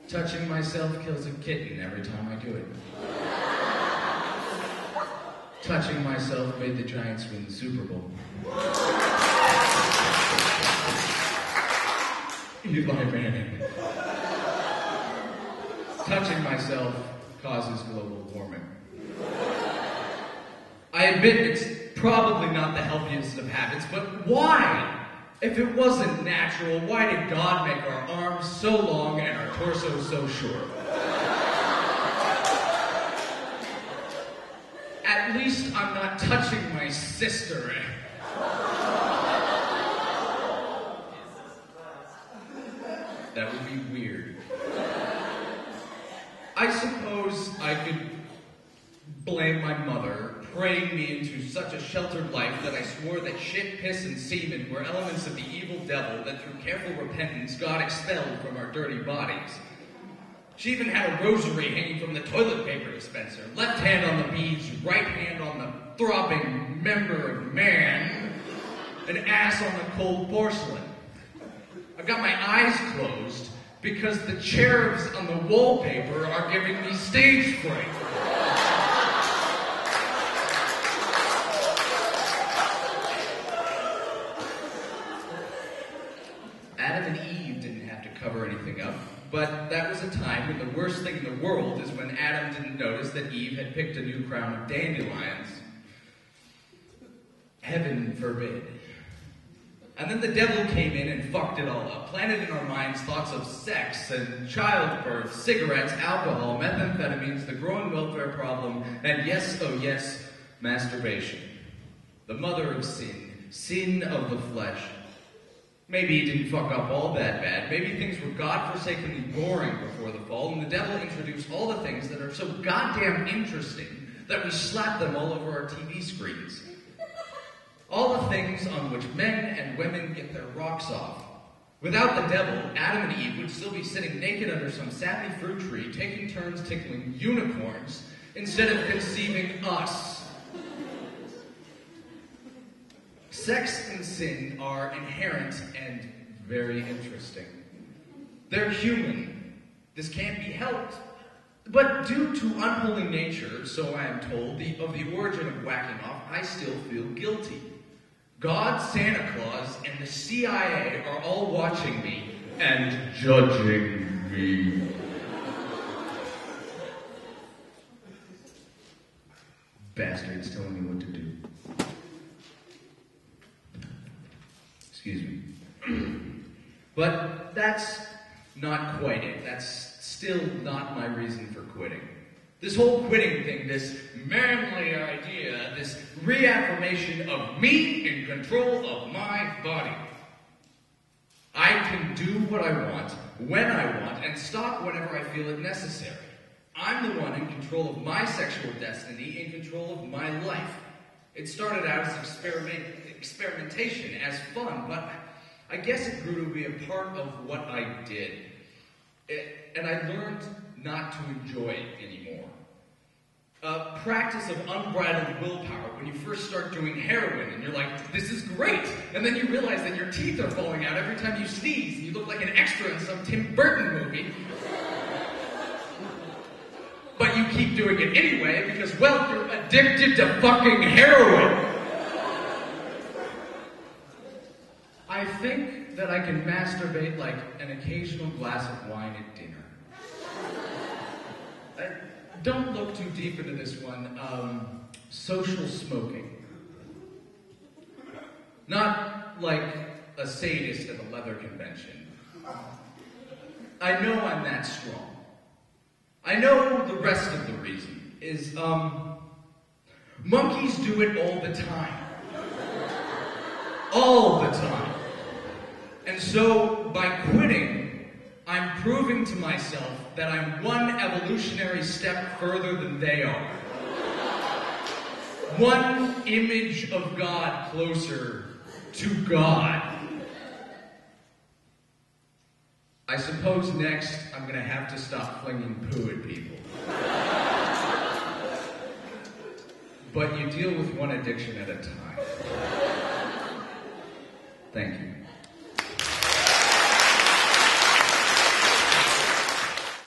Touching myself kills a kitten every time I do it. Touching myself made the Giants win the Super Bowl. Eli Manning. Touching myself causes global warming. I admit it's probably not the healthiest of habits, but why? If it wasn't natural, why did God make our arms so long and our torso so short? At least I'm not touching my sister. That would be weird. I suppose I could blame my mother, praying me into such a sheltered life that I swore that shit, piss, and semen were elements of the evil devil that through careful repentance God expelled from our dirty bodies. She even had a rosary hanging from the toilet paper dispenser, left hand on the beads, right hand on the throbbing member of man, an ass on the cold porcelain. I've got my eyes closed because the cherubs on the wallpaper are giving me stage fright. Adam and Eve didn't have to cover anything up, but that was a time when the worst thing in the world is when Adam didn't notice that Eve had picked a new crown of dandelions. Heaven forbid. And then the devil came in and fucked it all up, planted in our minds thoughts of sex and childbirth, cigarettes, alcohol, methamphetamines, the growing welfare problem, and yes, oh yes, masturbation. The mother of sin, sin of the flesh. Maybe he didn't fuck up all that bad. Maybe things were godforsakenly boring before the fall, and the devil introduced all the things that are so goddamn interesting that we slap them all over our TV screens. All the things on which men and women get their rocks off. Without the devil, Adam and Eve would still be sitting naked under some sappy fruit tree, taking turns tickling unicorns, instead of conceiving us. Sex and sin are inherent and very interesting. They're human. This can't be helped. But due to unholy nature, so I am told, of the origin of whacking off, I still feel guilty. God, Santa Claus, and the CIA are all watching me and judging me. Bastards telling me what to do. Excuse me. But that's not quite it. That's still not my reason for quitting. This whole quitting thing, this manly idea, this reaffirmation of me in control of my body. I can do what I want, when I want, and stop whenever I feel it necessary. I'm the one in control of my sexual destiny, in control of my life. It started out as experimentation, as fun, but I guess it grew to be a part of what I did. And I learned not to enjoy it anymore. Practice of unbridled willpower when you first start doing heroin and you're like, this is great. And then you realize that your teeth are falling out every time you sneeze and you look like an extra in some Tim Burton movie. But you keep doing it anyway because, well, you're addicted to fucking heroin. I think that I can masturbate like an occasional glass of wine at dinner. Don't look too deep into this one. Social smoking. Not like a sadist at a leather convention. I know I'm that strong. I know the rest of the reason is, monkeys do it all the time. All the time. And so, by quitting, I'm proving to myself that I'm one evolutionary step further than they are. One image of God closer to God. I suppose next I'm going to have to stop flinging poo at people. But you deal with one addiction at a time. Thank you.